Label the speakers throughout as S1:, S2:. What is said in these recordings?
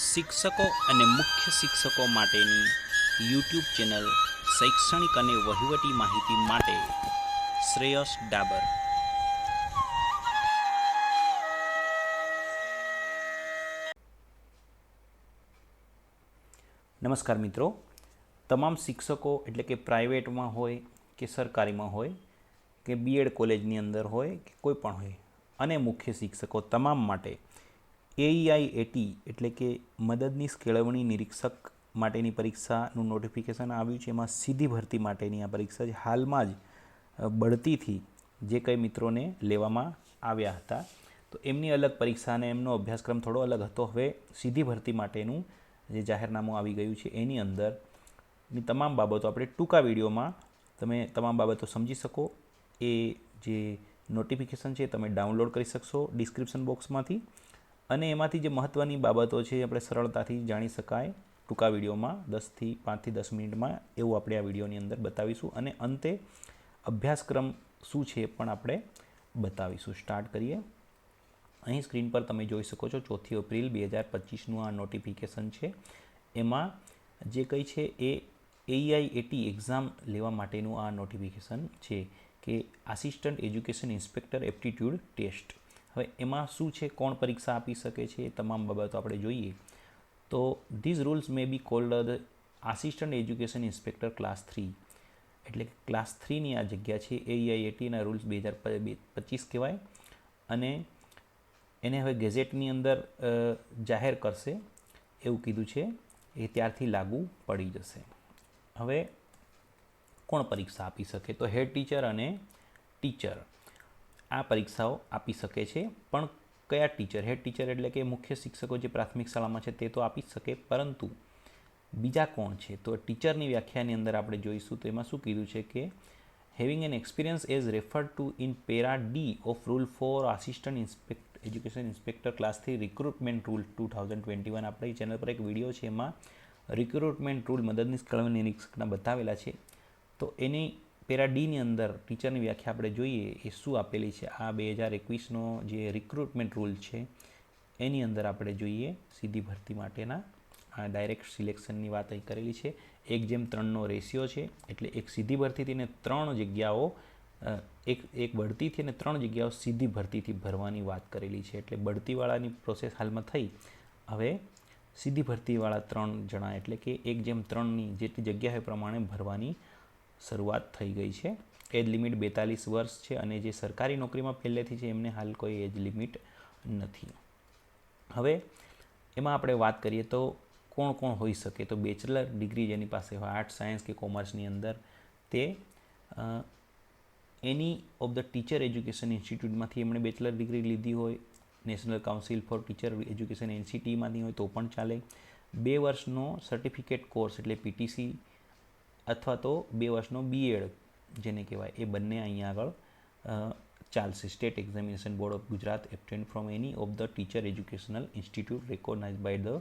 S1: શિક્ષકો અને મુખ્ય શિક્ષકો માટેની યુટ્યુબ ચેનલ શૈક્ષણિક અને વહીવટી માહિતી માટે શ્રેયસ ડાબર. નમસ્કાર મિત્રો, તમામ શિક્ષકો એટલે કે પ્રાઇવેટમાં હોય કે સરકારીમાં હોય કે બીએડ કોલેજની અંદર હોય કે કોઈ પણ હોય અને મુખ્ય શિક્ષકો તમામ માટે AEIAT એટલે કે મદદનીશ કેળવણી નિરીક્ષક માટેની પરીક્ષાનું નોટિફિકેશન આવ્યું છે. એમાં સીધી ભરતી માટેની આ પરીક્ષા છે. હાલમાં જ બઢતીથી જે કંઈ મિત્રોને લેવામાં આવ્યા હતા તો એમની અલગ પરીક્ષા અને એમનો અભ્યાસક્રમ થોડો અલગ હતો. હવે સીધી ભરતી માટેનું જે જાહેરનામું આવી ગયું છે એની અંદરની તમામ બાબતો આપણે ટૂંકા વિડીયોમાં તમે તમામ બાબતો સમજી શકો. એ જે નોટિફિકેશન છે તમે ડાઉનલોડ કરી શકશો ડિસ્ક્રિપ્શન બોક્સમાંથી, અને એમાંથી જે મહત્ત્વની બાબતો છે આપણે સરળતાથી જાણી શકાય ટૂંકા વિડીયોમાં 5 થી 10 મિનિટમાં એવું આપણે આ વિડીયોની અંદર બતાવીશું. અને અંતે અભ્યાસક્રમ શું છે પણ આપણે બતાવીશું. સ્ટાર્ટ કરીએ. અહીં સ્ક્રીન પર તમે જોઈ શકો છો 4 એપ્રિલ 2025નું આ નોટિફિકેશન છે. એમાં જે કંઈ છે એ AEIAT એક્ઝામ લેવા માટેનું આ નોટિફિકેશન છે કે assistant education inspector aptitude test. હવે એમાં શું છે, કોણ પરીક્ષા આપી શકે છે, એ તમામ બાબતો આપણે જોઈએ તો these rules may be called the assistant education inspector class 3 એટલે કે ક્લાસ 3ની આ જગ્યા છે. AEIATના રૂલ્સ 2025 કહેવાય અને એને હવે ગેઝેટની અંદર જાહેર કરશે એવું કીધું છે. એ ત્યારથી લાગુ પડી જશે. હવે કોણ પરીક્ષા આપી શકે, તો હેડ ટીચર અને ટીચર આ પરીક્ષાઓ આપી શકે છે. પણ કયા ટીચર? હેડ ટીચર એટલે કે મુખ્ય શિક્ષકો જે પ્રાથમિક શાળામાં છે તે તો આપી જ શકે, પરંતુ બીજા કોણ છે? તો ટીચરની વ્યાખ્યાની અંદર આપણે જોઈશું તો એમાં શું કીધું છે કે having an experience as referred to in para D of rule for assistant education inspector class 3 recruitment rule 2021. આપણી ચેનલ પર એક વિડીયો છે એમાં રિક્રુટમેન્ટ રૂલ મદદનીશ કેળવણી નિરીક્ષકના બતાવેલા છે. તો એની પેરા ડીની અંદર ટીચરની વ્યાખ્યા આપણે જોઈએ એ શું આપેલી છે. આ 2021નો જે રિક્રુટમેન્ટ રૂલ છે એની અંદર આપણે જોઈએ સીધી ભરતી માટેના આ ડાયરેક્ટ સિલેક્શનની વાત અહીં કરેલી છે. 1:3નો રેશિયો છે, એટલે એક સીધી ભરતીથી ને 3 જગ્યાઓ એક બઢતીથી અને 3 જગ્યાઓ સીધી ભરતીથી ભરવાની વાત કરેલી છે. એટલે બઢતીવાળાની પ્રોસેસ હાલમાં થઈ, હવે સીધી ભરતીવાળા 3 જણા એટલે કે 1:3ની જેટલી જગ્યા એ પ્રમાણે ભરવાની શરૂઆત થઈ ગઈ છે. એજ લિમિટ 42 વર્ષ છે અને જે સરકારી નોકરીમાં પહેલેથી છે એમને હાલ કોઈ એજ લિમિટ નથી. હવે એમાં આપણે વાત કરીએ તો કોણ કોણ હોઈ શકે, તો બેચલર ડિગ્રી જેની પાસે હોય આર્ટ્સ, સાયન્સ કે કોમર્સની અંદર તે any of the teacher education ઇન્સ્ટિટ્યૂટમાંથી એમણે બેચલર ડિગ્રી લીધી હોય, national council for teacher education NCTમાંથી હોય તો પણ ચાલે. 2 વર્ષનો સર્ટિફિકેટ કોર્સ એટલે PTC અથવા તો 2 વર્ષનો BEd જેને કહેવાય એ બંને અહીંયા આગળ ચાલશે. State examination board of Gujarat obtained from any of the teacher educational institute recognised by the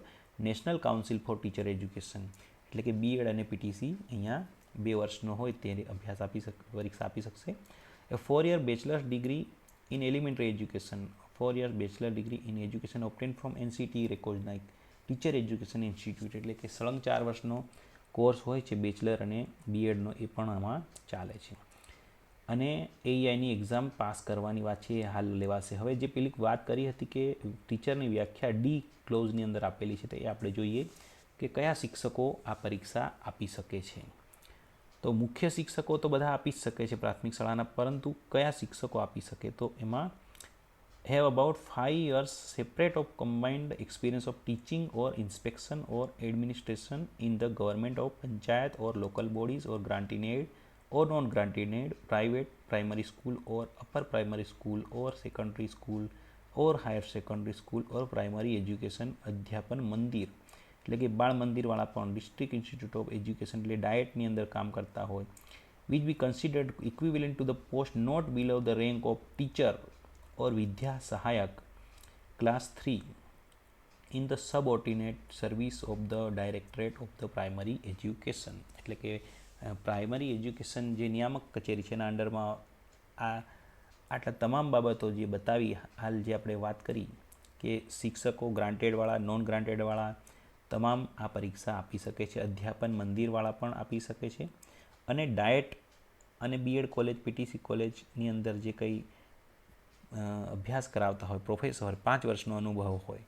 S1: national council for teacher education એટલે કે BEd અને PTC અહીંયા 2 વર્ષનો હોય તે પરીક્ષા આપી શકશે. 4 year bachelor's degree in elementary education, 4 year bachelor degree in education obtained from NCT recognized teacher education institute એટલે કે સળંગ 4 વર્ષનો કોર્સ હોય છે બેચલર અને BEdનો, એ પણ આમાં ચાલે છે. અને AEIની એક્ઝામ પાસ કરવાની વાત છે એ હાલ લેવાશે. હવે જે પેલી વાત કરી હતી કે ટીચરની વ્યાખ્યા ડી ક્લોઝની અંદર આપેલી છે તો એ આપણે જોઈએ કે કયા શિક્ષકો આ પરીક્ષા આપી શકે છે. તો મુખ્ય શિક્ષકો તો બધા આપી જ શકે છે પ્રાથમિક શાળાના, પરંતુ કયા શિક્ષકો આપી શકે? તો એમાં have about 5 years separate of combined experience of teaching or inspection or administration in the government of panchayat or local bodies or granted aid or non-granted aid, private primary school or upper primary school or secondary school or higher secondary school or primary education અધ્યાપન મંદિર એટલે કે બાળ મંદિરવાળા પણ district institute of education એટલે ડાયટની અંદર કામ કરતા હોય, which be considered equivalent to the post not below the rank of teacher or વિદ્યા સહાયક class 3 in the subordinate service of the directorate of the primary education એટલે કે પ્રાઇમરી એજ્યુકેશન જે નિયામક કચેરી છે એના અંડરમાં આટલા તમામ બાબતો જે બતાવી હાલ જે આપણે વાત કરી કે શિક્ષકો ગ્રાન્ટેડવાળા, નોન ગ્રાન્ટેડવાળા તમામ આ પરીક્ષા આપી શકે છે. અધ્યાપન મંદિરવાળા પણ આપી શકે છે. અને ડાયટ અને બીએડ કોલેજ, પીટીસી કોલેજની અંદર જે કંઈ અભ્યાસ કરાવતા હોય પ્રોફેસર, 5 વર્ષનો અનુભવ હોય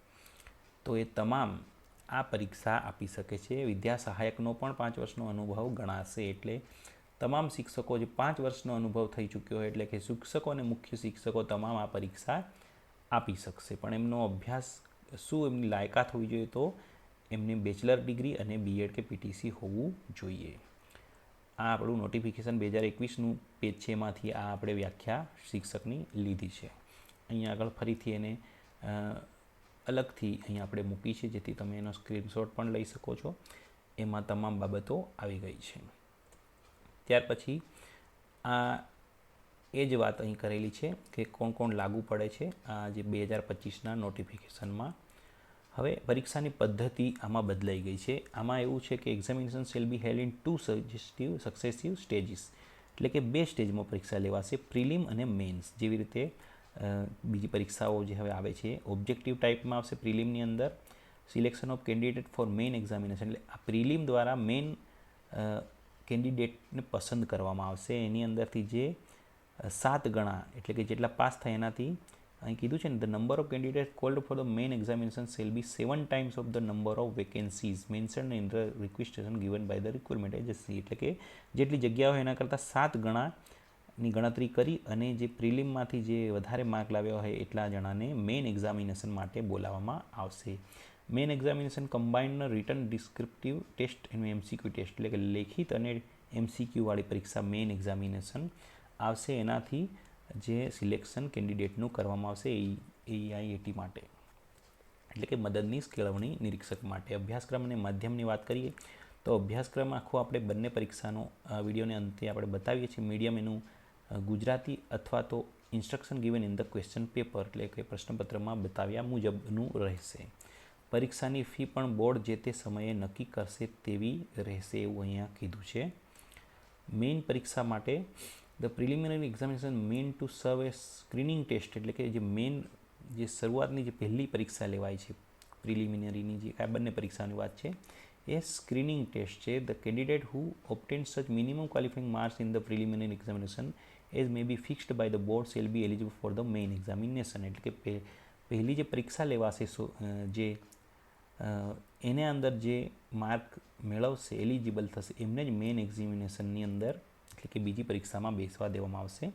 S1: તો એ તમામ આ પરીક્ષા આપી શકે છે. વિદ્યા સહાયકનો પણ 5 વર્ષનો અનુભવ ગણાશે. એટલે તમામ શિક્ષકો જે 5 વર્ષનો અનુભવ થઈ ચૂક્યો હોય, એટલે કે શિક્ષકો અને મુખ્ય શિક્ષકો તમામ આ પરીક્ષા આપી શકશે. પણ એમનો અભ્યાસ શું, એમની લાયકાત હોવી જોઈએ, તો એમની બેચલર ડિગ્રી અને બીએડ કે પીટીસી હોવું જોઈએ. આ આપણું નોટિફિકેશન 2021નું પેજ છે, એમાંથી આ આપણે વ્યાખ્યા શિક્ષકની લીધી છે. અહીંયા આગળ ફરીથી એને અલગથી અહીંયા આપણે મૂકી છે, જેથી તમે એનો સ્ક્રીનશોટ પણ લઈ શકો છો. એમાં તમામ બાબતો આવી ગઈ છે. ત્યાર પછી આ એ જ વાત અહીં કરેલી છે કે કોણ કોણ લાગુ પડે છે આ જે 2025ના નોટિફિકેશનમાં. હવે પરીક્ષાની પદ્ધતિ આમાં બદલાઈ ગઈ છે. આમાં એવું છે કે examination shall B held in 2 successive stages, એટલે કે 2 સ્ટેજમાં પરીક્ષા લેવાશે, પ્રિલિમ અને મેન્સ. જેવી રીતે બીજી પરીક્ષાઓ જે હવે આવે છે ઓબ્જેક્ટિવ ટાઈપમાં આવશે. પ્રિલિમની અંદર selection of candidate four main examination, એટલે આ પ્રિલિમ દ્વારા મેઇન કેન્ડિડેટને પસંદ કરવામાં આવશે. એની અંદરથી જે 7 ગણા, એટલે કે જેટલા પાસ થાય એનાથી, અહીં કીધું છે ને, the number of candidate called for the main examination shall be 7 times of the number of vacancies mentioned in the requisition given by the recruitment agency. એટલે કે જેટલી જગ્યાઓ એના કરતાં 7 ગણાની ગણતરી કરી અને જે પ્રિલિમમાંથી જે વધારે માર્ક લાવ્યા હોય એટલા જણાને મેઇન એક્ઝામિનેશન માટે બોલાવવામાં આવશે. Main examination combined written descriptive test અને એમસીક્યુ ટેસ્ટ, એટલે કે લેખિત અને એમસીક્યુવાળી પરીક્ષા મેઇન એક્ઝામિનેશન આવશે. એનાથી જે સિલેક્શન કેન્ડિડેટનું કરવામાં આવશે એઆઈએટી માટે, એટલે કે મદદનીશ કેળવણી નિરીક્ષક માટે. અભ્યાસક્રમ અને માધ્યમની વાત કરીએ તો અભ્યાસક્રમ આખો આપણે બંને પરીક્ષાનો વિડીયોને અંતે આપણે બતાવીએ છીએ. મીડિયમ એનું ગુજરાતી અથવા તો instruction given in the question paper, એટલે કે પ્રશ્નપત્રમાં બતાવ્યા મુજબનું રહેશે. પરીક્ષાની ફી પણ બોર્ડ જે તે સમયે નક્કી કરશે તેવી રહેશે, એવું અહીંયા કીધું છે. મેઇન પરીક્ષા માટે the preliminary examination meant to serve a screening test, એટલે કે જે મેઇન જે શરૂઆતની જે પહેલી પરીક્ષા લેવાય છે પ્રિલિમિનરીની, જે આ બંને પરીક્ષાની વાત છે, એ સ્ક્રીનિંગ ટેસ્ટ છે. The candidate who obtain such minimum qualifying marks in the preliminary examination as may be fixed by the board shall be eligible for the main examination. એટલે કે પહેલી જે પરીક્ષા લેવાશે જે એને અંદર જે માર્ક મેળવશે, એલિજિબલ થશે, એમને જ મેઇન એક્ઝામિનેશનની અંદર, એટલે કે બીજી પરીક્ષામાં બેસવા દેવામાં આવશે.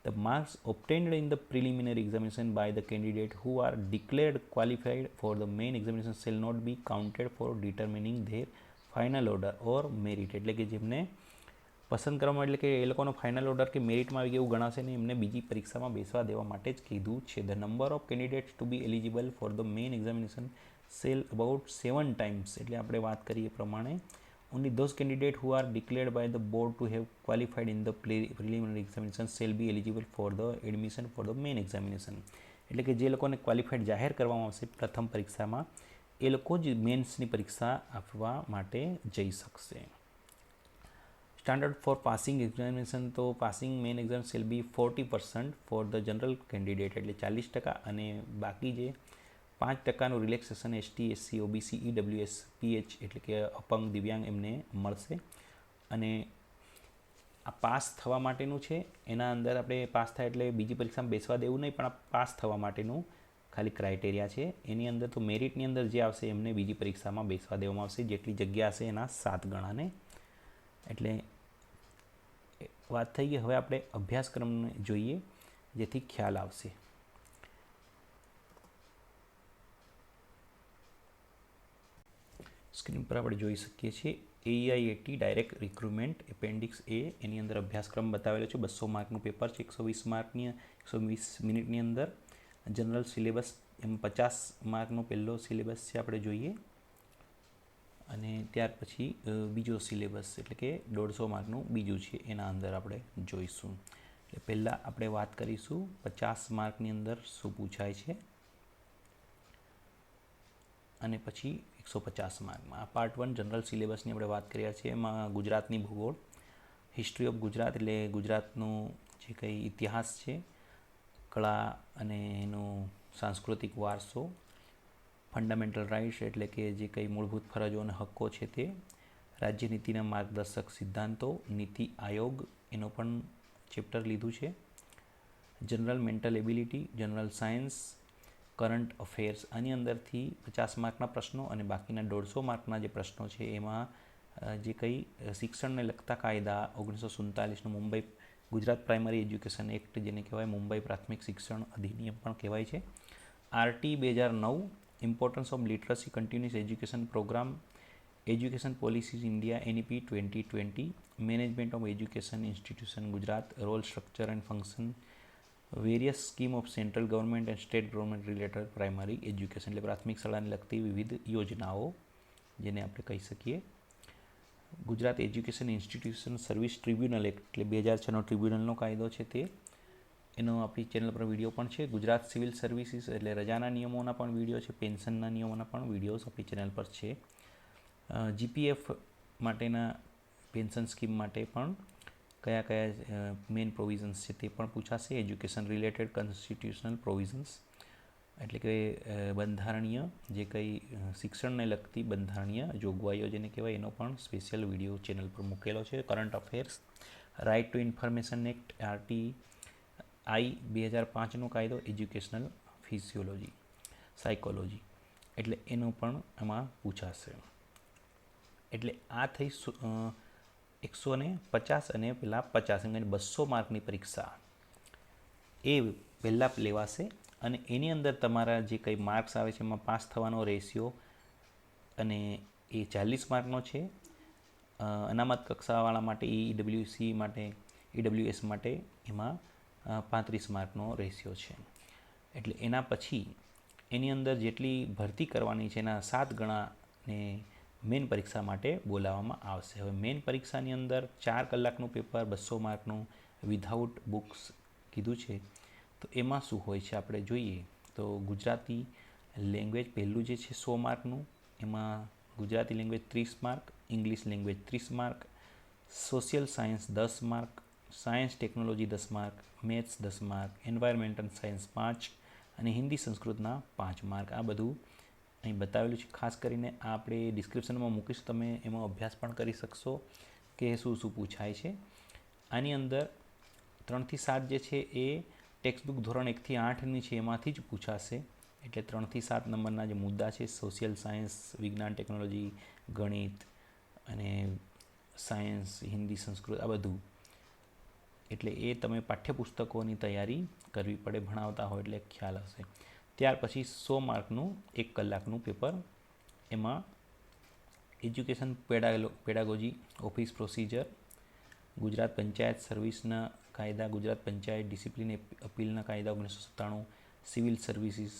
S1: The marks obtained in the preliminary examination by the candidate who are declared qualified for the main examination shall not be counted for determining their final order or merit, એટલે કે જેમને પસંદ કરવામાં, એટલે કે એ લોકોનો ફાઇનલ ઓર્ડર કે મેરિટમાં આવી ગયું ગણાશે ને, એમને બીજી પરીક્ષામાં બેસવા દેવા માટે જ કીધું છે. The number of candidates to be eligible for the main examination shall about 7 times, એટલે આપણે વાત કરીએ એ પ્રમાણે only those candidates who are declared by the board to have qualified in the preliminary examination shall be eligible for the admission for the main examination. એટલે કે જે લોકોને qualified જાહેર કરવામાં આવશે પ્રથમ પરીક્ષામાં, એ લોકો જ મેન્સની પરીક્ષા આપવા માટે જઈ શકશે. સ્ટાન્ડર્ડ ફોર પાસિંગ એક્ઝામિનેશન, તો passing main exam shall be 40% for the general candidate, એટલે 40%, અને બાકી જે 5% relaxation ST, SC, OBC, EWS, pH, એટલે કે અપંગ, દિવ્યાંગ એમને મળશે. અને આ પાસ થવા માટેનું છે, એના અંદર આપણે પાસ થાય એટલે બીજી પરીક્ષામાં બેસવા દેવું નહીં, પણ આ પાસ થવા માટેનું ખાલી ક્રાઇટેરિયા છે. એની અંદર તો મેરિટની અંદર જે આવશે એમને બીજી પરીક્ષામાં બેસવા દેવામાં આવશે, જેટલી જગ્યા હશે એના 7 ગણાને. એટલે વાત થઈ ગઈ. હવે આપણે અભ્યાસક્રમને જોઈએ જેથી ખ્યાલ આવશે. સ્ક્રીન પર આપણે જોઈ શકીએ છીએ એઆઈએટી ડાયરેક્ટ રિક્રુટમેન્ટ એપેન્ડિક્સ એ, એની અંદર અભ્યાસક્રમ બતાવેલો છે. 200 માર્કનું પેપર છે, 120 માર્કની 120 મિનિટની અંદર. જનરલ સિલેબસ એમ 50 માર્કનો પહેલો સિલેબસ છે, આપણે જોઈએ. અને ત્યાર પછી બીજો સિલેબસ, એટલે કે 150 માર્કનું બીજું છે, એના અંદર આપણે જોઈશું. એટલે પહેલાં આપણે વાત કરીશું 50 માર્કની અંદર શું પૂછાય છે, અને પછી 150 માર્કમાં. આ પાર્ટ 1 જનરલ સિલેબસની આપણે વાત કર્યા છીએ. એમાં ગુજરાતની ભૂગોળ, હિસ્ટ્રી ઓફ ગુજરાત, એટલે ગુજરાતનું જે કંઈ ઇતિહાસ છે, કળા અને એનું સાંસ્કૃતિક વારસો, ફંડામેન્ટલ રાઇટ્સ એટલે કે જે કંઈ મૂળભૂત ફરજો અને હક્કો છે તે, રાજ્યનીતિના માર્ગદર્શક સિદ્ધાંતો, નીતિ આયોગ એનો પણ ચેપ્ટર લીધું છે, general mental ability, general science, current affairs. આની અંદરથી 50 માર્કના પ્રશ્નો અને બાકીના 150 માર્કના જે પ્રશ્નો છે એમાં જે કંઈ શિક્ષણને લગતા કાયદા 1947નું Mumbai Gujarat primary education act જેને કહેવાય મુંબઈ પ્રાથમિક શિક્ષણ અધિનિયમ પણ કહેવાય છે, RT 2009, importance of literacy continuous education programme, education policies India NEP 2020, management of education institution Gujarat, role structure and function, various scheme of central government and state government related primary education એટલે પ્રાથમિક શાળાને લગતી વિવિધ યોજનાઓ જેને આપણે કહી શકીએ, Gujarat education institution service tribunal act એટલે 2006નો ટ્રિબ્યુનલનો કાયદો છે તે, એનો આપણી ચેનલ પર વિડીયો પણ છે, ગુજરાત સિવિલ સર્વિસીસ એટલે રજાના નિયમોના પણ વિડીયો છે, પેન્શનના નિયમોના પણ વિડીયોઝ આપણી ચેનલ પર છે, જીપીએફ માટેના પેન્શન સ્કીમ માટે પણ કયા કયા મેઇન પ્રોવિઝન્સ છે તે પણ પૂછાશે, એજ્યુકેશન રિલેટેડ કોન્સ્ટિટ્યુશનલ પ્રોવિઝન્સ એટલે કે બંધારણીય જે કંઈ શિક્ષણને લગતી બંધારણીય જોગવાઈઓ જેને કહેવાય એનો પણ સ્પેશિયલ વિડીયો ચેનલ પર મૂકેલો છે, current affairs, right to information act RT I 2005નો કાયદો, એજ્યુકેશનલ ફિઝિયોલોજી સાયકોલોજી એટલે એનું પણ એમાં પૂછાશે. એટલે આ થઈ 150 અને પેલા 50 એમ 200 માર્કની પરીક્ષા એ પહેલાં લેવાશે અને એની અંદર તમારા જે કંઈ માર્ક્સ આવે છે એમાં પાસ થવાનો રેશિયો અને એ 40 માર્કનો છે. અનામત કક્ષાવાળા માટે ઈડબ્લ્યુસી માટે ઈડબ્લ્યુએસ માટે એમાં 35 માર્કનો રેશિયો છે. એટલે એના પછી એની અંદર જેટલી ભરતી કરવાની છે એના 7 ગણાને મેઇન પરીક્ષા માટે બોલાવવામાં આવશે. હવે મેઇન પરીક્ષાની અંદર 4 કલાકનું પેપર 200 માર્કનું વિધાઉટ બુક્સ કીધું છે. તો એમાં શું હોય છે આપણે જોઈએ તો ગુજરાતી લેંગ્વેજ પહેલું જે છે 100 માર્કનું, એમાં Gujarati language 30 mark, English language 30 mark, social science 10 mark, science technology 10 mark, maths 10 mark, environmental science 5 અને હિન્દી સંસ્કૃતના 5 માર્ક. આ બધું અહીં બતાવેલું છે. ખાસ કરીને આ આપણે ડિસ્ક્રિપ્શનમાં મૂકીશું, તમે એમાં અભ્યાસ પણ કરી શકશો કે શું શું પૂછાય છે. આની અંદર 3 થી 7 જે છે એ ટેક્સ્ટબુક ધોરણ 1 થી 8ની છે એમાંથી જ પૂછાશે. એટલે 3 થી 7 નંબરના જે મુદ્દા છે સોશિયલ સાયન્સ, વિજ્ઞાન ટેકનોલોજી, ગણિત અને સાયન્સ, હિન્દી સંસ્કૃત આ બધું, એટલે એ તમે પાઠ્યપુસ્તકોની તૈયારી કરવી પડે, ભણાવતા હોય એટલે ખ્યાલ હશે. ત્યાર પછી 100 માર્કનું 1 કલાકનું પેપર, એમાં education pedagogy, office procedure, Gujarat panchayat સર્વિસના કાયદા, ગુજરાત પંચાયત ડિસિપ્લિન અપીલના કાયદા 1997, સિવિલ સર્વિસીસ,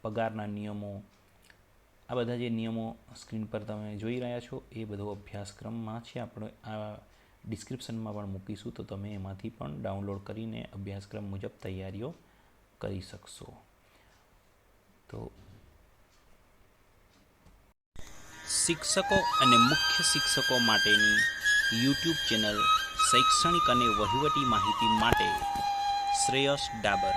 S1: પગારના નિયમો, આ બધા જે નિયમો સ્ક્રીન પર તમે જોઈ રહ્યા છો એ બધો અભ્યાસક્રમમાં છે. આપણે આ ડિસ્ક્રિપ્શનમાં પણ મૂકીશું તો તમે એમાંથી પણ ડાઉનલોડ કરીને અભ્યાસક્રમ મુજબ તૈયારીઓ કરી શકશો. તો શિક્ષકો અને મુખ્ય શિક્ષકો માટેની યુટ્યુબ ચેનલ શૈક્ષણિક અને વહીવટી માહિતી માટે શ્રેયસ ડાબર